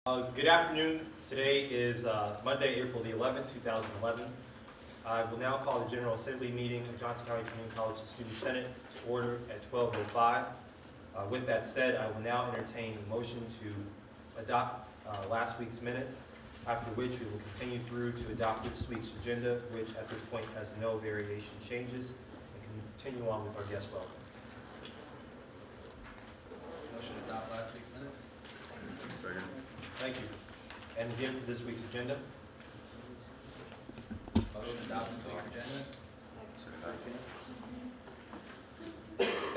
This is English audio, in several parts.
Good afternoon. Today is Monday, April the 11th, 2011. I will now call the General Assembly meeting of Johnson County Community College Student Senate to order at 12:05. With that said, I will now entertain a motion to adopt last week's minutes, after which we will continue through to adopt this week's agenda, which at this point has no variation changes, and continue on with our guest welcome. Motion to adopt last week's minutes. Second. Thank you. And again for this week's agenda. Motion to adopt this week's agenda.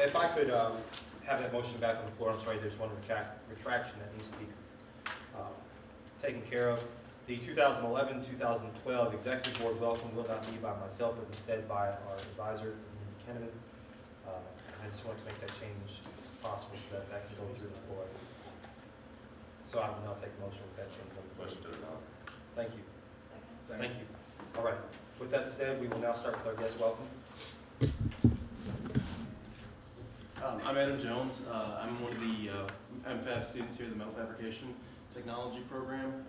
If I could have that motion back on the floor. I'm sorry, there's one retraction that needs to be taken care of. The 2011-2012 Executive Board welcome will not be by myself, but instead by our advisor, Kenneman. I just want to make that change possible so that that can go through the floor. So I will now take a motion with that change on the floor. Motion to adopt. Thank you. Second. Thank you. All right. With that said, we will now start with our guest welcome. I'm Adam Jones. I'm one of the MFAB students here at the Metal Fabrication Technology Program.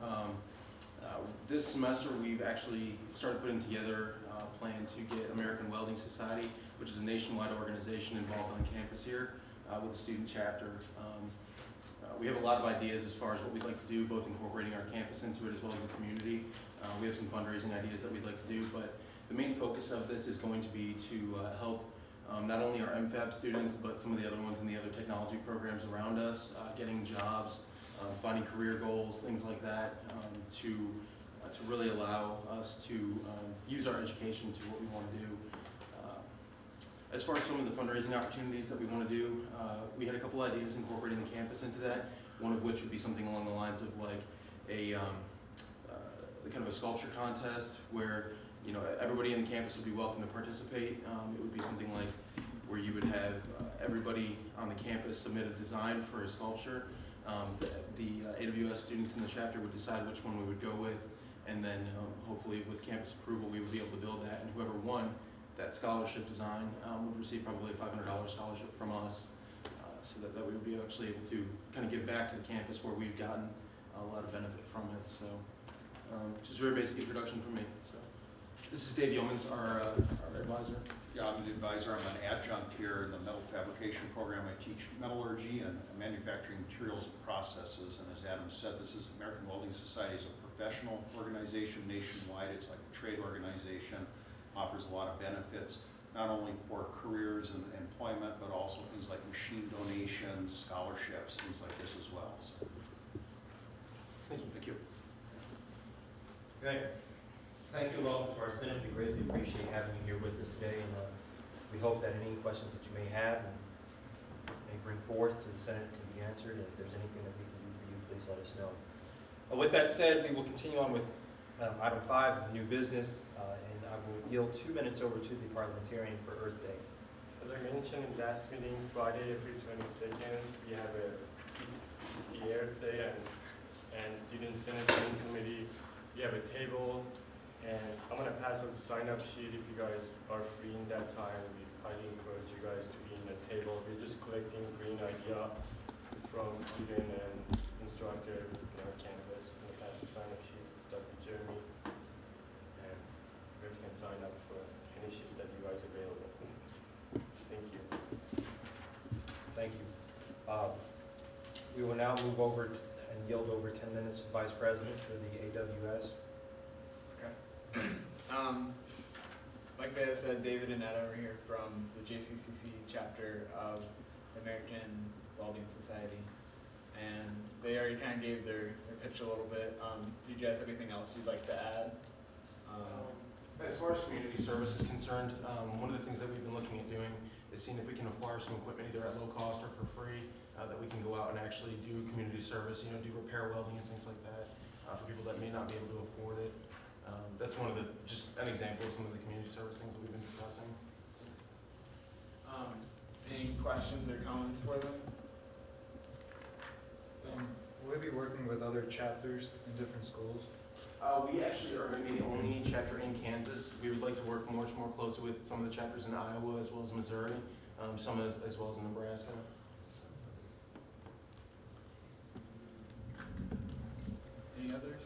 This semester we've actually started putting together a plan to get American Welding Society, which is a nationwide organization involved on campus here with a student chapter. We have a lot of ideas as far as what we'd like to do, both incorporating our campus into it as well as the community. We have some fundraising ideas that we'd like to do, but the main focus of this is going to be to help not only our MFAB students, but some of the other ones in the other technology programs around us, getting jobs, finding career goals, things like that, to really allow us to use our education to what we want to do. As far as some of the fundraising opportunities that we want to do, we had a couple ideas incorporating the campus into that, one of which would be something along the lines of like a kind of a sculpture contest where everybody in the campus would be welcome to participate. It would be something like where you would have everybody on the campus submit a design for a sculpture. The AWS students in the chapter would decide which one we would go with, and then hopefully with campus approval we would be able to build that, and whoever won that scholarship design would receive probably a $500 scholarship from us, so that we would be actually able to kind of give back to the campus where we've gotten a lot of benefit from it. So just a very basic introduction from me. So this is Dave Yeomans, our advisor. Yeah, I'm the advisor. I'm an adjunct here in the metal fabrication program. I teach metallurgy and manufacturing materials and processes. And as Adam said, this is the American Welding Society. It's a professional organization nationwide. It's like a trade organization. Offers a lot of benefits, not only for careers and employment, but also things like machine donations, scholarships, things like this as well. So. Thank you. Thank you. Okay. Thank you all to our Senate. We greatly appreciate having you here with us today, and we hope that any questions that you may have and may bring forth to the Senate can be answered. And if there's anything that we can do for you, please let us know. With that said, we will continue on with item 5, new business, and I will yield 2 minutes over to the parliamentarian for Earth Day. As I mentioned in last meeting, Friday, April 22nd, we have it's the Earth Day, and Student Senate Meeting Committee. We have a table, and I'm going to pass out the sign-up sheet if you guys are free in that time. We highly encourage you guys to be in the table. We're just collecting green idea from student and instructor in our campus. I'm going to pass the sign-up sheet to Dr. Jeremy, and you guys can sign up for any shift that you guys are available. Thank you. Thank you. We will now move over and yield over 10 minutes to the Vice President for the AWS. Like I said, David and Ed over here from the JCCC chapter of the American Welding Society, and they already kind of gave their pitch a little bit. Do you guys have anything else you'd like to add? As far as community service is concerned, one of the things that we've been looking at doing is seeing if we can acquire some equipment either at low cost or for free, that we can go out and actually do community service, do repair welding and things like that for people that may not be able to afford it. That's just an example of some of the community service things that we've been discussing. Any questions or comments for them? Will we be working with other chapters in different schools? We actually are going to be the only chapter in Kansas. We would like to work much more closely with some of the chapters in Iowa as well as Missouri, some as well as in Nebraska. Any others?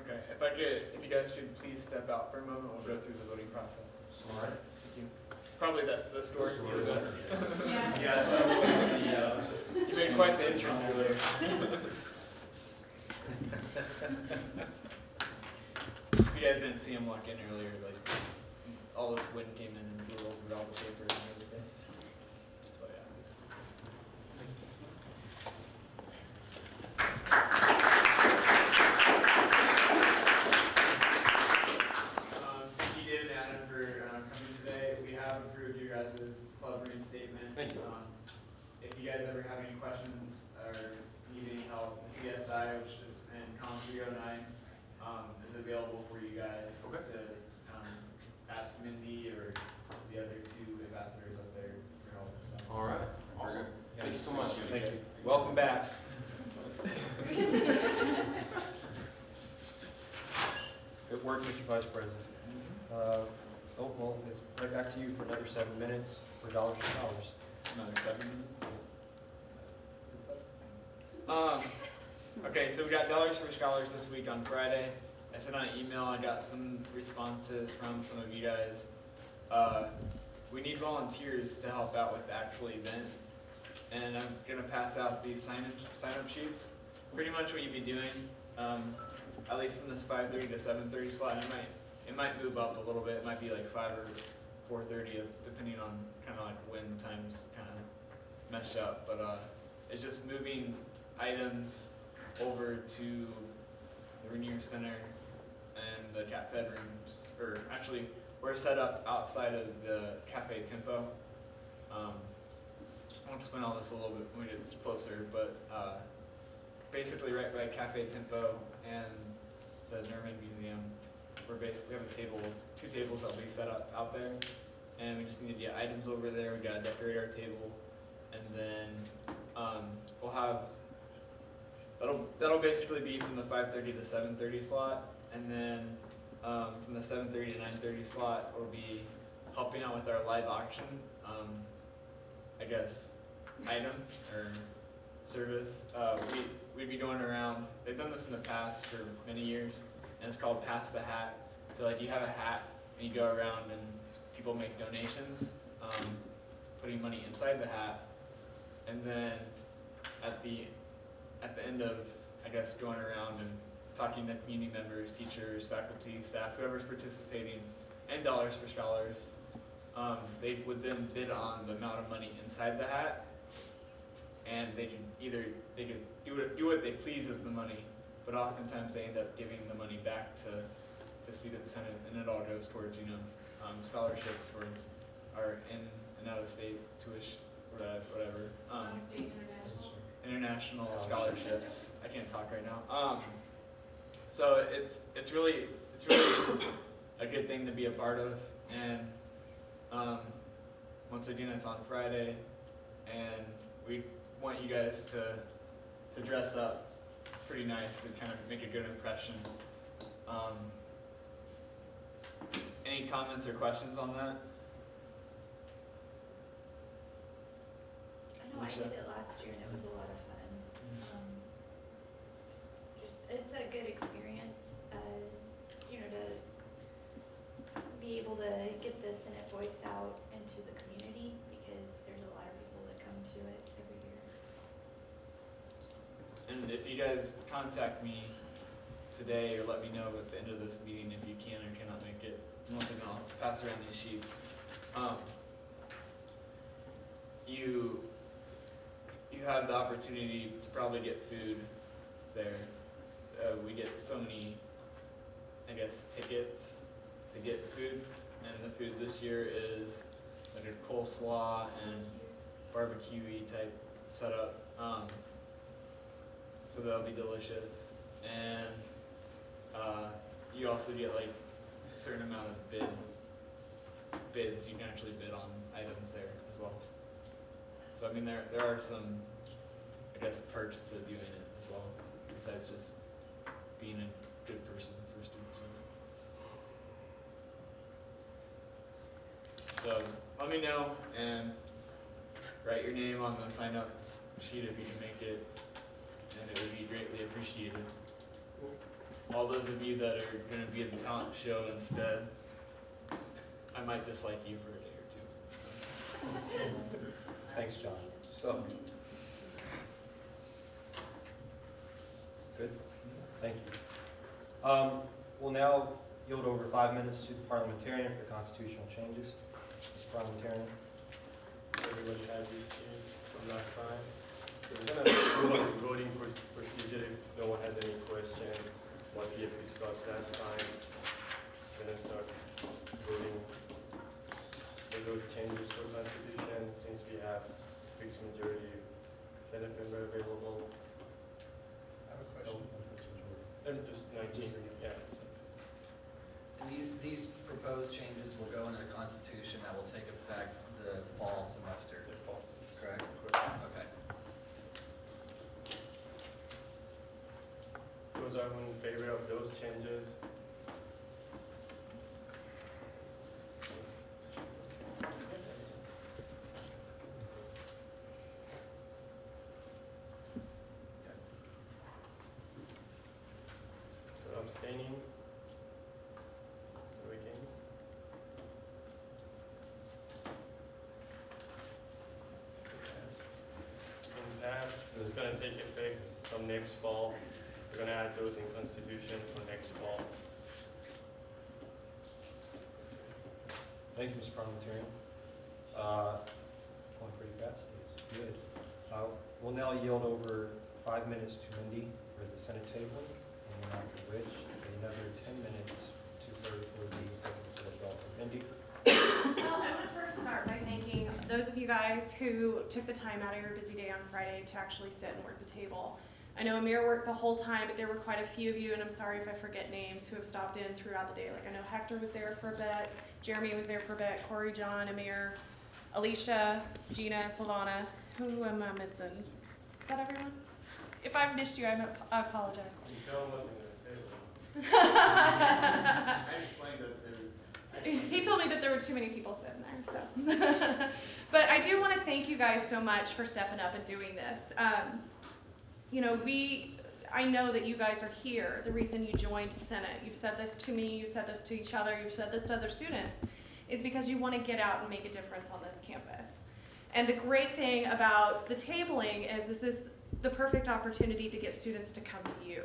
Okay, if you guys could please step out for a moment, we'll go through the voting process. All right. Thank you. Probably the store. Yeah. Yes. You made quite the entrance earlier. If you guys didn't see him walk in earlier, like all this wind came in and blew over all the papers and everything. So yeah. Thank you, David and Adam, for coming today. We have approved your guys' club reinstatement. Thank you. If you guys ever have any questions or need any help, the CSI, which is in COM 309, is available for you guys to ask Mindy or the other two ambassadors up there for help. So. All right. Awesome. Thank you so much. Thank you. Welcome back. Good work, Mr. Vice President. Oh, well, it's right back to you for another 7 minutes for dollars for dollars. Another 7 minutes? Okay, so we got dollars for scholars this week on Friday. I sent out an email, I got some responses from some of you guys. We need volunteers to help out with the actual event. And I'm gonna pass out these sign-up sheets. Pretty much what you'd be doing, at least from this 5:30 to 7:30 slot, it might move up a little bit. It might be like 5 or 4:30, depending on kind of like when the times kind of mesh up. But it's just moving items over to the Rainier Center and the Cat Fed rooms, or actually we're set up outside of the Cafe Tempo. I'll explain all this a little bit when we get closer, but basically right by Cafe Tempo and the Nerman Museum, we have a table, 2 tables that will be set up out there, and we just need to get items over there. We gotta decorate our table, and then we'll have that'll basically be from the 5:30 to 7:30 slot, and then from the 7:30 to 9:30 slot, we'll be helping out with our live auction, I guess, item or service. We'd be going around. They've done this in the past for many years, and it's called Pass the Hat. So like you have a hat, and you go around, and people make donations, putting money inside the hat, and then at the end of, I guess, going around and talking to community members, teachers, faculty, staff, whoever's participating, and dollars for scholars, they would then bid on the amount of money inside the hat, and they could do what they please with the money, but oftentimes they end up giving the money back to Student Senate, and it all goes towards scholarships for our in and out of state tuition, whatever. International scholarships. I can't talk right now. So it's really a good thing to be a part of, and once again, it's on Friday, and we want you guys to dress up pretty nice and kind of make a good impression. Any comments or questions on that? I know I did it last year and it was a lot of fun. It's a good experience, to be able to get the Senate voice out into the community, because there's a lot of people that come to it every year. And if you guys contact me today or let me know at the end of this meeting if you can or cannot make it, and once again, I'll pass around these sheets. You have the opportunity to probably get food there. We get so many, I guess, tickets to get food, and the food this year is like a coleslaw and barbecue-y type setup. So that'll be delicious. And you also get like a certain amount of bids. You can actually bid on items there as well. So I mean, there are some, I guess, perks to doing it as well, besides just being a good person for students. So let me know and write your name on the sign up sheet if you can make it, and it would be greatly appreciated. All those of you that are going to be at the talent show instead, I might dislike you for a day or two. Thanks, John. So. Good? Thank you. We'll now yield over 5 minutes to the parliamentarian for constitutional changes. Mr. Parliamentarian. Everybody had this change from last time. So we're going to move on to voting procedure if no one has any question. What we have discussed last time. We're going to start voting for those changes for Constitution since we have fixed majority Senate member available. I have a question. And just 19, yeah. And these proposed changes will go into the Constitution that will take effect the fall semester, The fall semester. correct? Okay. Those are in favor of those changes. Yes. So abstaining. Or against. It's been passed. This is going to take effect from next fall. We're going to add those in Constitution for next fall. Thank you, Mr. Parliamentarian. Point for you, Betsy. It's good. We'll now yield over 5 minutes to Mindy for the Senate table, and then after which, another 10 minutes to her for the executive session. Mindy? Well, I want to first start by thanking those of you guys who took the time out of your busy day on Friday to actually sit and work the table. I know Amir worked the whole time, but there were quite a few of you, and I'm sorry if I forget names, who have stopped in throughout the day. Like I know Hector was there for a bit, Jeremy was there for a bit, Corey, John, Amir, Alicia, Gina, Silvana. Who am I missing? Is that everyone? If I've missed you, I apologize. John wasn't there. I explained that he told me that there were too many people sitting there, so. But I do want to thank you guys so much for stepping up and doing this. You know, I know that you guys are here. The reason you joined Senate, you've said this to me, you've said this to each other, you've said this to other students, is because you want to get out and make a difference on this campus. And the great thing about the tabling is this is the perfect opportunity to get students to come to you.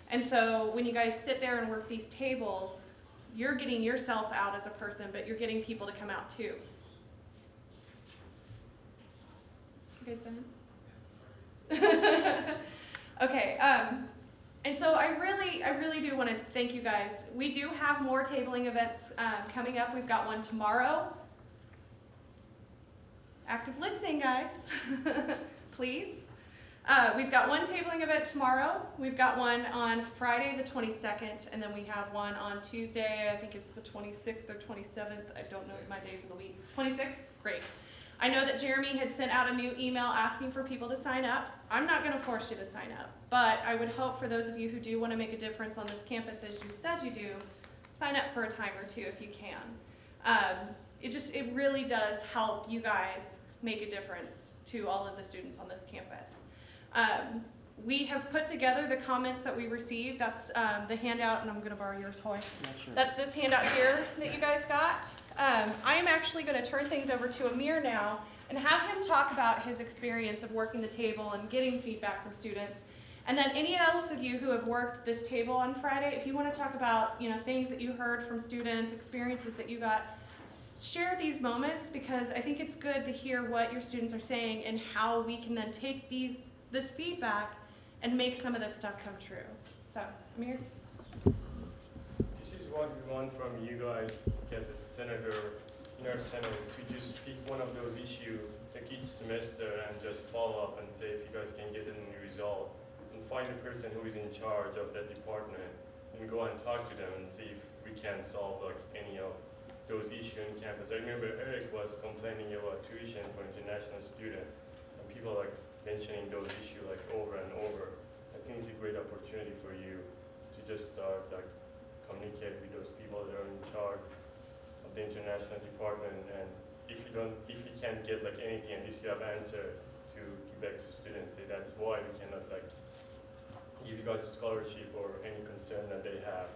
And so when you guys sit there and work these tables, you're getting yourself out as a person, but you're getting people to come out too. You guys done? Okay, and so I really do want to thank you guys. We do have more tabling events coming up. We've got one tomorrow. Active listening, guys. Please. We've got one tabling event tomorrow. We've got one on Friday the 22nd, and then we have one on Tuesday. I think it's the 26th or 27th. I don't know my days of the week. 26th? Great. I know that Jeremy had sent out a new email asking for people to sign up. I'm not going to force you to sign up, but I would hope for those of you who do want to make a difference on this campus, as you said you do, sign up for a time or two if you can. It really does help you guys make a difference to all of the students on this campus. We have put together the comments that we received. That's the handout, and I'm going to borrow yours, Hoy. Sure. That's this handout here that you guys got. I am actually going to turn things over to Amir now and have him talk about his experience of working the table and getting feedback from students. And then any else of you who have worked this table on Friday, if you want to talk about things that you heard from students, experiences that you got, share these moments, because I think it's good to hear what your students are saying and how we can then take this feedback and make some of this stuff come true. So, Amir? This is what we want from you guys as a senator in our Senate, to just pick one of those issues like each semester and just follow up and say if you guys can get any result, and find the person who is in charge of that department and go and talk to them and see if we can solve like any of those issues on campus. I remember Eric was complaining about tuition for international student, and people like mentioning those issues like over and over. I think it's a great opportunity for you to just start like communicate with those people that are in charge of the international department, and if you can't get like anything, at least you have answer to feedback to students. Say that's why we cannot like give you guys a scholarship or any concern that they have.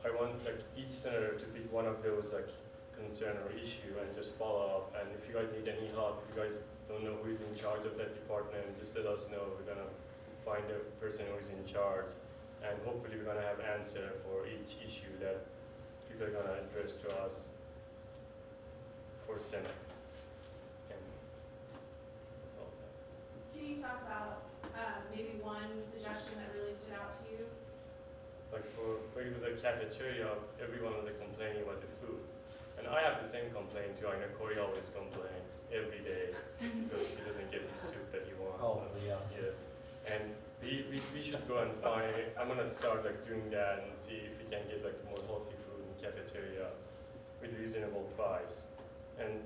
I want like each senator to pick one of those like concern or issue and just follow up. And if you guys need any help, if you guys don't know who is in charge of that department, just let us know. We're gonna find the person who is in charge, and hopefully we're gonna have answer for each issue that people are gonna address to us for Senate. And that's all. Can you talk about maybe one suggestion that really stood out to you? Like when it was a cafeteria, everyone was complaining about the food. And I have the same complaint too. I know Corey always complains every day because he doesn't get the soup that he wants. Oh, yeah. Yes. And we should go and find, I'm gonna start like doing that and see if we can get like more healthy food in cafeteria with reasonable price. And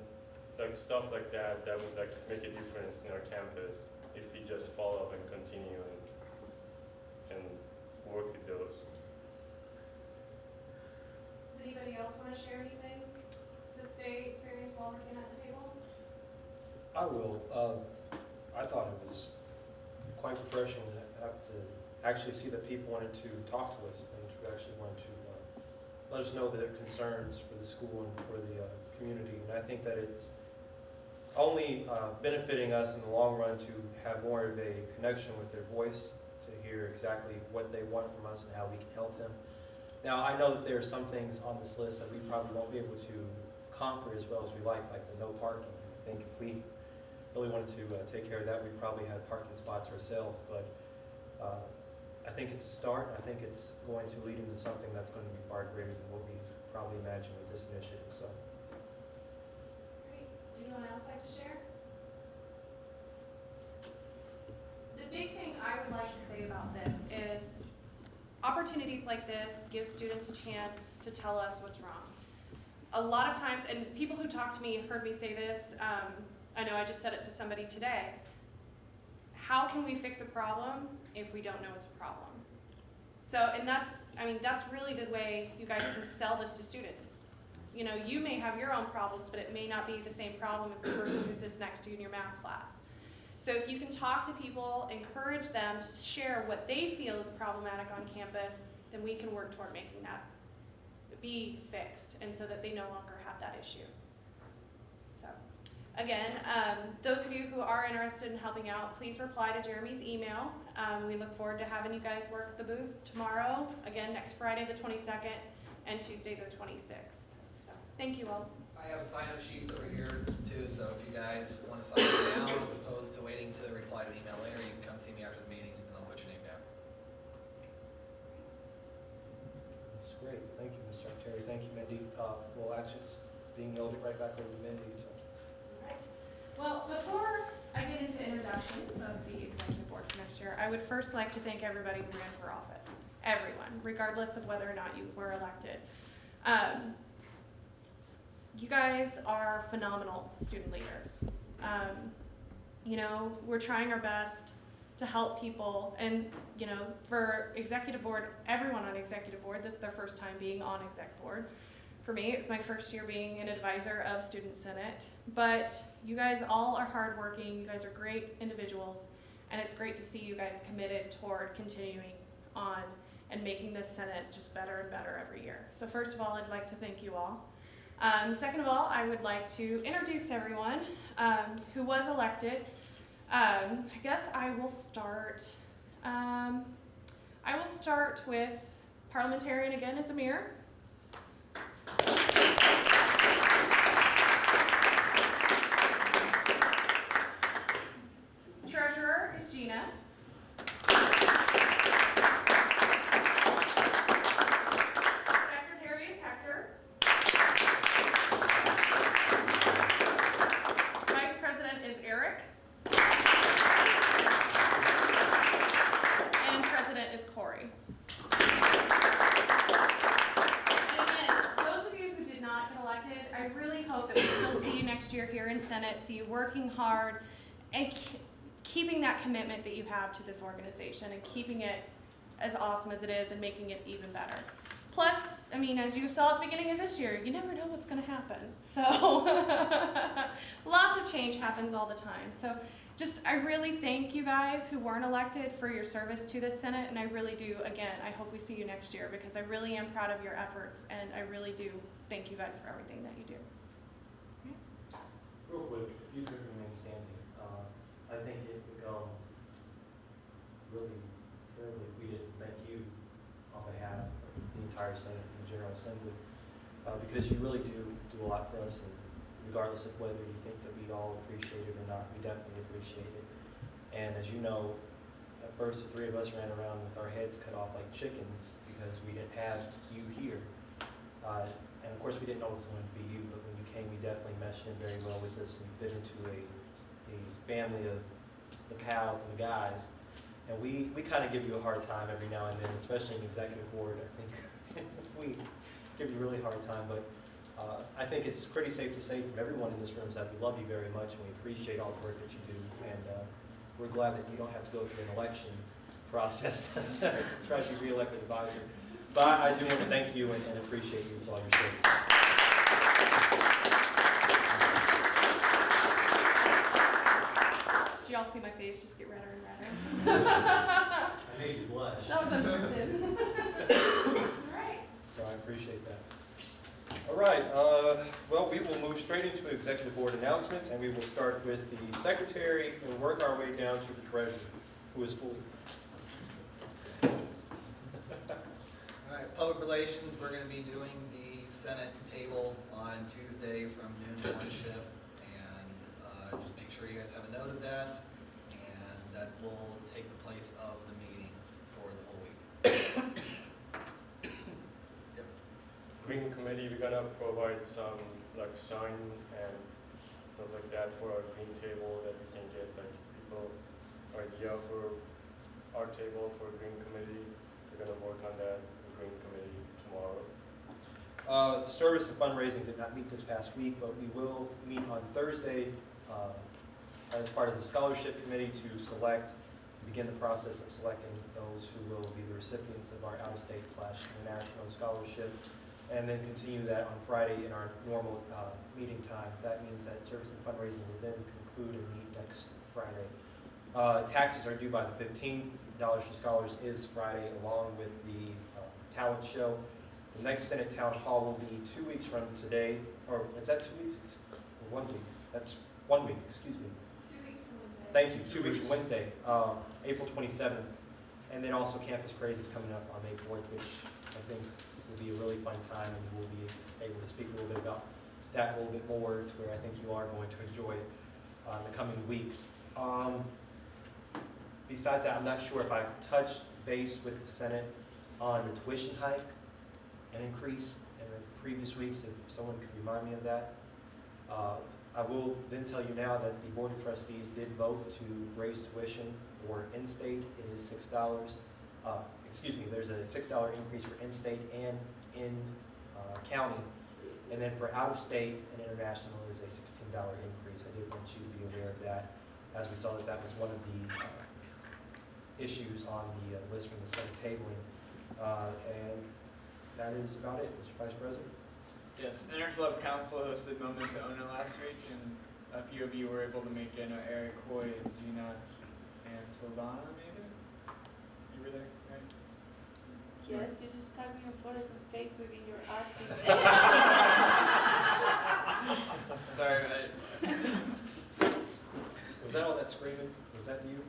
like stuff like that would like make a difference in our campus if we just follow up and continue and work with those. Does anybody else want to share anything that they experienced while working at the table? I will. I thought it was quite refreshing to have to actually see that people wanted to talk to us and to actually want to let us know their concerns for the school and for the community. And I think that it's only benefiting us in the long run to have more of a connection with their voice, to hear exactly what they want from us and how we can help them. Now, I know that there are some things on this list that we probably won't be able to conquer as well as we like the no parking. I think if we really wanted to take care of that, we'd probably have parking spots ourselves. But I think it's a start. I think it's going to lead into something that's going to be far greater than what we probably imagined with this initiative. So. Great. Anyone else like to share? The big thing I would like to say about this is opportunities like this give students a chance to tell us what's wrong. A lot of times, and people who talk to me have heard me say this, I know I just said it to somebody today. How can we fix a problem if we don't know it's a problem? So, and that's really the way you guys can sell this to students. You know, you may have your own problems, but it may not be the same problem as the person who sits next to you in your math class. So if you can talk to people, encourage them to share what they feel is problematic on campus, then we can work toward making that be fixed, and so that they no longer have that issue. So, again, those of you who are interested in helping out, please reply to Jeremy's email. We look forward to having you guys work the booth tomorrow, again next Friday the 22nd, and Tuesday the 26th. So, thank you all. I have sign-up sheets over here too, so if you guys want to sign up now as opposed to waiting to reply to an email later, you can come see me after the meeting and I'll put your name down. That's great. Thank you, Ms. Secretary. Thank you, Mindy. We'll actually being yielded right back over to Mindy. So. All right. Well, before I get into introductions of the executive board for next year, I would first like to thank everybody who ran for office. Everyone, regardless of whether or not you were elected. You guys are phenomenal student leaders. You know, we're trying our best to help people, and you know, for executive board, everyone on executive board, this is their first time being on exec board. For me, it's my first year being an advisor of Student Senate, but you guys all are hardworking, you guys are great individuals, and it's great to see you guys committed toward continuing on and making this Senate just better and better every year. So first of all, I'd like to thank you all. Second of all, I would like to introduce everyone who was elected. I guess I will start with parliamentarian again is Amir. Treasurer is Gina. Secretary is Hector. Vice President is Eric. And President is Corey. And again, those of you who did not get elected, I really hope that we still see you next year here in Senate, see you working hard and keeping that commitment that you have to this organization and keeping it as awesome as it is and making it even better. Plus, I mean, as you saw at the beginning of this year, you never know what's going to happen. So lots of change happens all the time. So I really thank you guys who weren't elected for your service to this Senate, and I really do, again, I hope we see you next year, because I really am proud of your efforts, and I really do thank you guys for everything that you do. Real quick, if you could remain standing, I think it would go really terribly if we didn't thank you on behalf of the entire Senate and the General Assembly, because you really do a lot for us, and regardless of whether you think that we all appreciate it or not, we definitely appreciate it. And as you know, at first the three of us ran around with our heads cut off like chickens because we didn't have you here. And of course we didn't know it was going to be you, but when you came, we definitely meshed in very well with us, and we fit into a family of the pals and the guys. And we kind of give you a hard time every now and then, especially in executive board. I think we give you a really hard time, but I think it's pretty safe to say from everyone in this room that we love you very much, and we appreciate all the work that you do. And we're glad that you don't have to go through an election process to try to be re-elected advisor. But I do want to thank you and appreciate you for all your service. Did y'all see my face just get redder and redder? I made you blush. That was unscripted. All right. So I appreciate that. All right, well, we will move straight into executive board announcements, and we will start with the secretary and work our way down to the treasurer, who is full. All right, public relations, we're going to be doing the Senate table on Tuesday from noon to 1 shift, and just make sure you guys have a note of that, and that will take the place of the meeting for the whole week. Green Committee, we're gonna provide some like sign and stuff like that for our green table, that we can get like people idea for our table for Green Committee. We're gonna work on that in Green Committee tomorrow. Service and fundraising did not meet this past week, but we will meet on Thursday as part of the scholarship committee to begin the process of selecting those who will be the recipients of our out-of-state/international scholarship, and then continue that on Friday in our normal meeting time. That means that service and fundraising will then conclude and meet next Friday. Taxes are due by the 15th. Dollars for Scholars is Friday, along with the talent show. The next Senate Town Hall will be 2 weeks from today, or is that 2 weeks? Or 1 week? That's 1 week, excuse me. 2 weeks from Wednesday. Thank you, 2 weeks from Wednesday, April 27th. And then also Campus Craze is coming up on May 4th, which I think will be a really fun time, and we'll be able to speak a little bit about that a little bit more, to where I think you are going to enjoy it in the coming weeks. Besides that, I'm not sure if I touched base with the Senate on the tuition hike and increase in the previous weeks, if someone could remind me of that. I will then tell you now that the Board of Trustees did vote to raise tuition for in-state. It is $6. Excuse me, there's a $6 increase for in-state and in county. And then for out-of-state and international is a $16 increase. I did want you to be aware of that, as we saw that that was one of the issues on the list from the Senate tabling. And that is about it, Mr. Vice President. Yes, Interclub Council hosted Moment to Own It last week, and a few of you were able to make it. I know Eric, Hoy, Gina, and Sylvana made it. You were there, right? Yes, you just tagged me on photos on Facebook and you're asking. Sorry, Was that all that screaming? Was that you?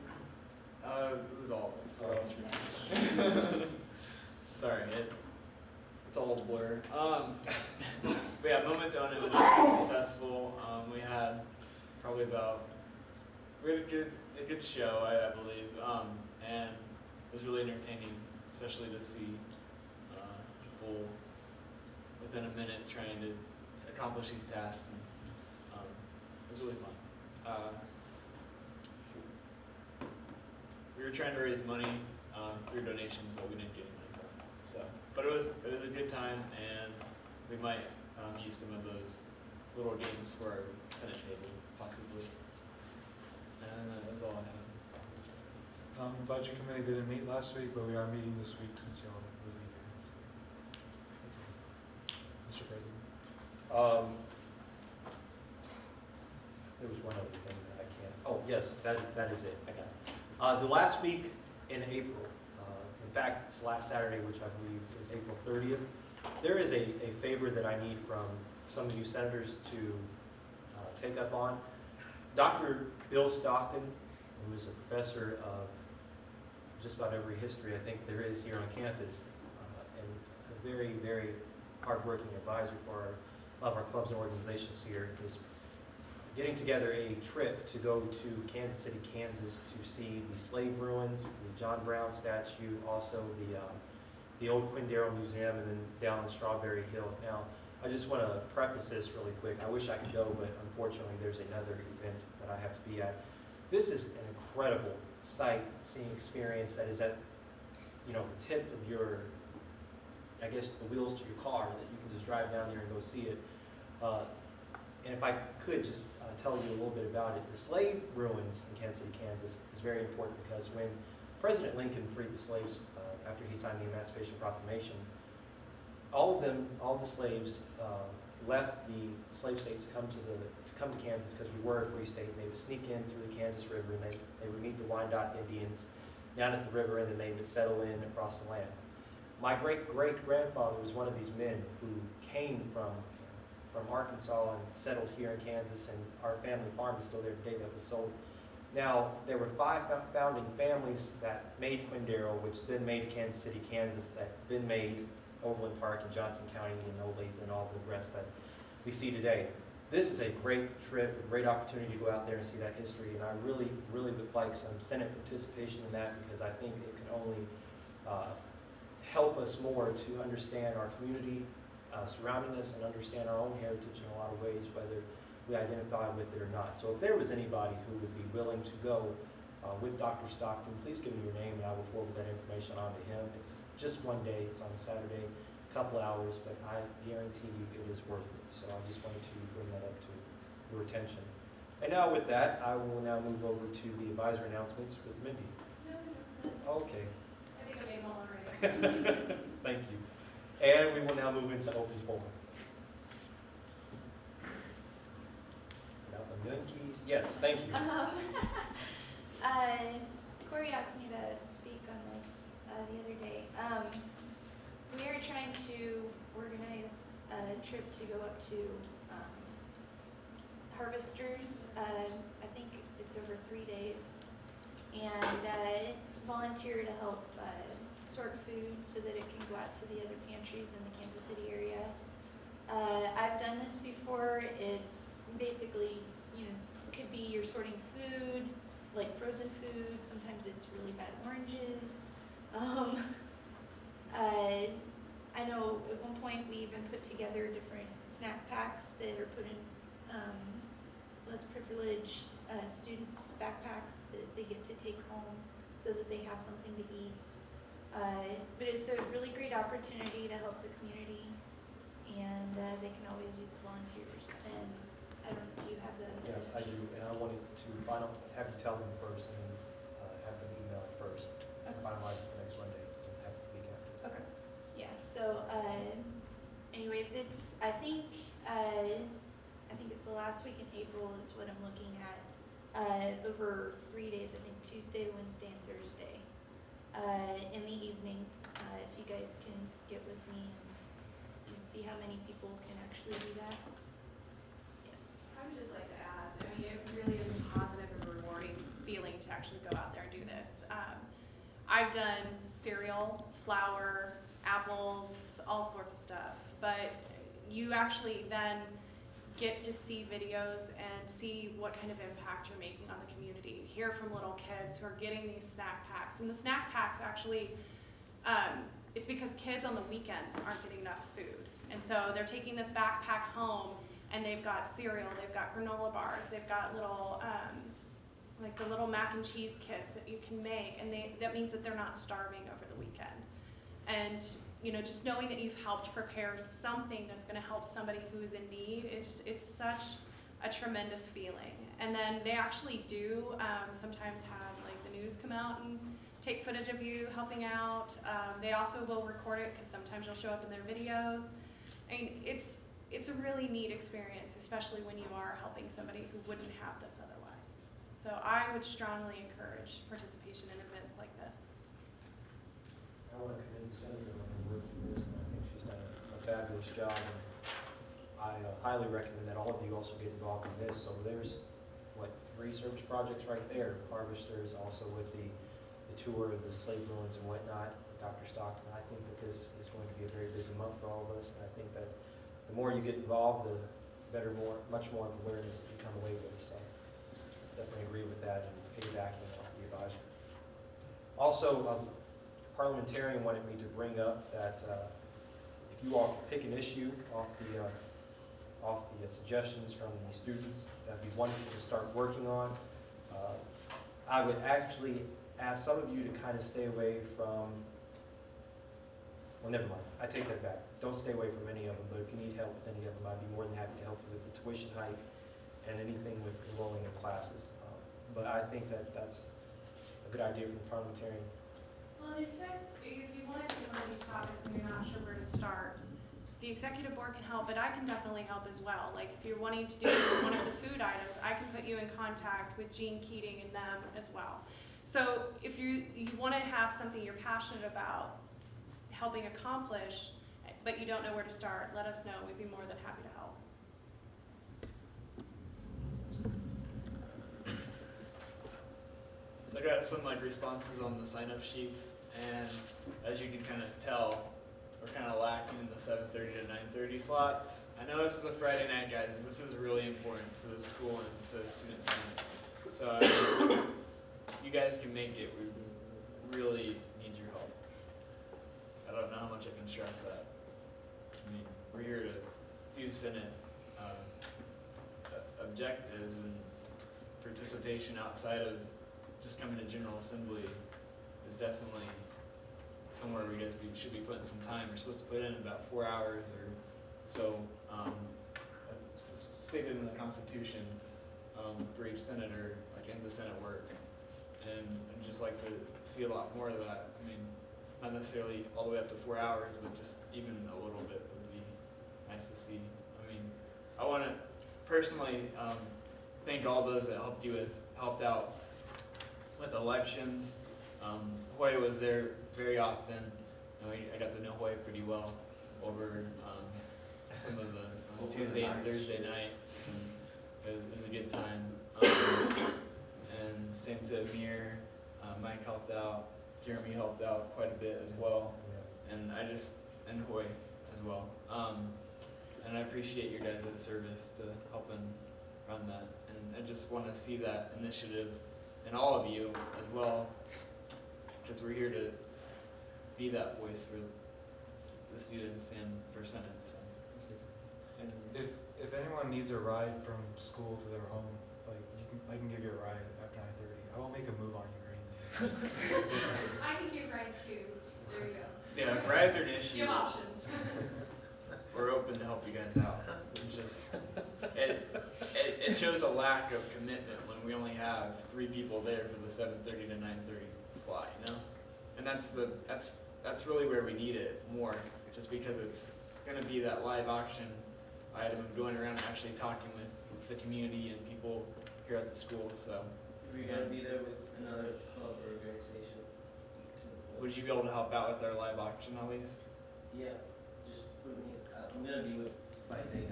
it was all of us. Sorry, it's all a blur. But yeah, Moment to Own It was very successful. We had probably we had a good show, I believe, and it was really entertaining, especially to see people within a minute trying to accomplish these tasks, and it was really fun. We were trying to raise money through donations, but we didn't get any money from it. So, but it was a good time, and we might use some of those little games for our Senate table, possibly. And that was all I have. Budget committee didn't meet last week, but we are meeting this week since y'all will be here. That's all. Mr. President. There was one other thing that I can't. Oh, yes. Yes, that is it. I got it. The last week in April, in fact, it's last Saturday, which I believe is April 30th, there is a favor that I need from some of you senators to take up on. Dr. Bill Stockton, who is a professor of just about every history I think there is here on campus, and a very, very hardworking advisor for a lot of our clubs and organizations here, is getting together a trip to go to Kansas City, Kansas to see the slave ruins, the John Brown statue, also the old Quindaro Museum, and then down on Strawberry Hill. Now, I just want to preface this really quick. I wish I could go, but unfortunately there's another event that I have to be at. This is an incredible sight-seeing experience that is at, you know, the tip of your, I guess, the wheels to your car, that you can just drive down there and go see it. And if I could just tell you a little bit about it, the slave ruins in Kansas City, Kansas is very important because when President Lincoln freed the slaves after he signed the Emancipation Proclamation, all the slaves left the slave states to come to Kansas because we were a free state. And they would sneak in through the Kansas River, and they would meet the Wyandotte Indians down at the river, and then they would settle in across the land. My great-great-grandfather was one of these men who came from Arkansas and settled here in Kansas, and our family farm is still there today that was sold. Now, there were 5 founding families that made Quindaro, which then made Kansas City, Kansas, that then made Overland Park and Johnson County and Olathe and all the rest that we see today. This is a great trip, a great opportunity to go out there and see that history, and I really, really would like some Senate participation in that, because I think it can only help us more to understand our community surrounding us and understand our own heritage in a lot of ways, whether we identify with it or not. So if there was anybody who would be willing to go with Dr. Stockton, please give me your name and I will forward that information on to him. It's just one day, it's on a Saturday, a couple hours, but I guarantee you it is worth it. So I just wanted to bring that up to your attention. And now with that, I will now move over to the advisor announcements with Mindy. Okay. I think I made them all already. Thank you. And we will now move into open forum. Without the gun keys. Yes, thank you. Corey asked me to speak on this the other day. We are trying to organize a trip to go up to Harvesters. I think it's over 3 days, and volunteer to help sort food so that it can go out to the other pantries in the Kansas City area. I've done this before. It's basically, you know, it could be you're sorting food, like frozen food. Sometimes it's really bad oranges. I know at one point we even put together different snack packs that are put in less privileged students' backpacks that they get to take home so that they have something to eat. But it's a really great opportunity to help the community, and they can always use volunteers. And I don't know, do you have the Yes, I do, and I wanted to have you tell them first and have them email it first. Okay. Finalize it for next Monday and have it the week after. Okay. Yeah. So, anyways, I think it's the last week in April is what I'm looking at. Over 3 days, I think Tuesday, Wednesday, and Thursday. In the evening, if you guys can get with me and you see how many people can actually do that. Yes. I would just like to add, I mean, it really is a positive and rewarding feeling to actually go out there and do this. I've done cereal, flour, apples, all sorts of stuff, but you actually then get to see videos and see what kind of impact you're making on the community. Hear from little kids who are getting these snack packs. And the snack packs actually, it's because kids on the weekends aren't getting enough food. And so they're taking this backpack home and they've got cereal, they've got granola bars, they've got little, like the little mac and cheese kits that you can make. And that means that they're not starving over the weekend. And you know, just knowing that you've helped prepare something that's going to help somebody who is in need it's such a tremendous feeling. And then they actually do sometimes have like the news come out and take footage of you helping out. They also will record it because sometimes you'll show up in their videos. I mean, it's a really neat experience, especially when you are helping somebody who wouldn't have this otherwise. So I would strongly encourage participation in events like this. I want to commend the senator on her work with this, and I think she's done a fabulous job. And I highly recommend that all of you also get involved in this. So there's, what, 3 service projects right there. Harvesters, also with the tour of the slave ruins and whatnot, with Dr. Stockton. I think that this is going to be a very busy month for all of us, and I think that the more you get involved, the better, much more awareness that you come away with. So definitely agree with that and piggybacking off the advisory. Also, parliamentarian wanted me to bring up that if you all could pick an issue off the suggestions from the students that we wanted to start working on, I would actually ask some of you to kind of stay away from, well, never mind, I take that back. Don't stay away from any of them, but if you need help with any of them, I'd be more than happy to help you with the tuition hike and anything with enrolling in classes. But I think that that's a good idea from the parliamentarian. Well, if you want to take one of these topics and you're not sure where to start, the executive board can help, but I can definitely help as well. Like if you're wanting to do one of the food items, I can put you in contact with Gene Keating and them as well. So if you want to have something you're passionate about helping accomplish, but you don't know where to start, let us know. We'd be more than happy to help. So I got some responses on the sign-up sheets, and as you can kind of tell, we're kind of lacking in the 7:30 to 9:30 slots. I know this is a Friday night, guys, but this is really important to the school and to the student senate. So you guys can make it. We really need your help. I don't know how much I can stress that. I mean, we're here to do Senate objectives, and participation outside of just coming to General Assembly is definitely somewhere we should be putting some time. We're supposed to put in about 4 hours or so, stated in the Constitution for each senator, like in the Senate work. And I'd just like to see a lot more of that. I mean, not necessarily all the way up to 4 hours, but just even a little bit would be nice to see. I mean, I want to personally thank all those that helped out with elections. Hoy was there very often. I got to know Hoy pretty well over some of the Tuesday and Thursday nights, and it was a good time. And same to Amir, Mike helped out, Jeremy helped out quite a bit as well, and and Hoy as well. And I appreciate your guys' service to helping run that, and I just want to see that initiative in all of you as well, because we're here to be that voice for the students and for Senate. So. And if anyone needs a ride from school to their home, like I can give you a ride after 9:30. I won't make a move on you or anything. I can give rides too. There you go. Yeah, if rides are an issue, You have options. we're open to help you guys out. It's just it shows a lack of commitment when we only have 3 people there for the 7:30 to 9:30 slot, you know. And that's really where we need it more, just because it's going to be that live auction item of going around and actually talking with the community and people here at the school. So If you're going to be there with another club or organization. would you be able to help out with our live auction at least? Yeah, just put me, I'm going to be with Friday,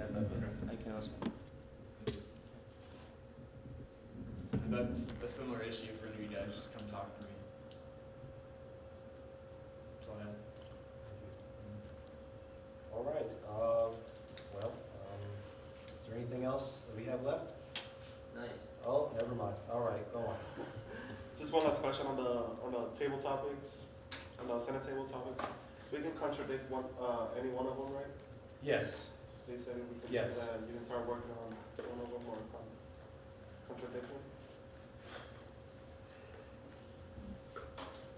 I can also. If that's a similar issue for any of you guys, just come talk to me. That's all I have. All right. Is there anything else that we have left? Nice. Oh, never mind. All right, go on. Just one last question on the table topics, on the Senate table topics. We can contradict any one of them, right? Yes. They said we can Yes. do that, and you can start working on one of them or contradiction.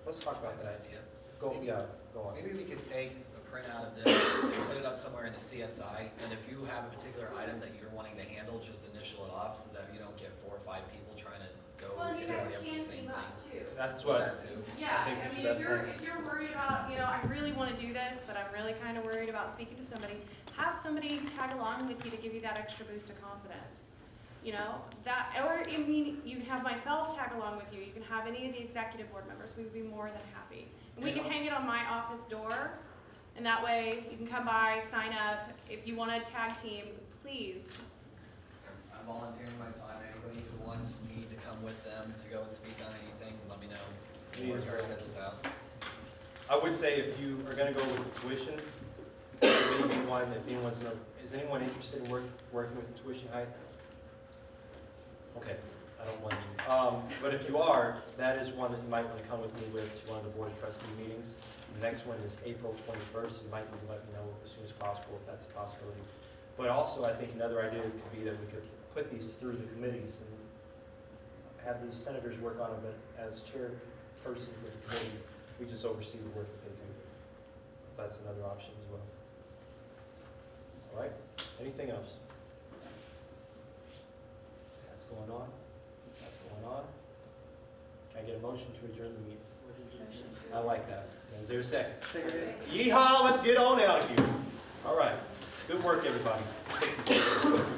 Let's talk about that. idea. Go on. Maybe we could take a printout of this and put it up somewhere in the CSI, and if you have a particular item that you're wanting to handle, just initial it off so that you don't get 4 or 5 people trying to go Well, get you guys everybody up for can the same team up thing. too. That's Do what. that too. Yeah, think I it's the mean, best thing. if you're worried about, I really want to do this, but I'm really kind of worried about speaking to somebody, have somebody tag along with you to give you that extra boost of confidence. you know, that, or I mean, you can have myself tag along with you. You can have any of the executive board members. We would be more than happy. And we can hang it on my office door, and that way you can come by, sign up. If you want to tag team, please. I'm volunteering my time. Anybody who wants me to come with them to go and speak on anything, let me know. Me We'll as work our well. schedules out. I would say if you are gonna go with tuition, maybe one, if anyone's gonna, is anyone interested in working with the tuition hike? Okay, I don't want you. But if you are, that is one that you might want to come with me with to one of the board of trustee meetings. The next one is April 21st. You might need to let me know as soon as possible if that's a possibility. But also, I think another idea could be that we could put these through the committees and have these senators work on them, but as chairpersons of the committee, we just oversee the work that they do. That's another option as well. All right, anything else? That's going on. That's going on. Can I get a motion to adjourn the meeting? I like that. Is there a second? Yeehaw, let's get on out of here. All right, good work, everybody. Let's take these-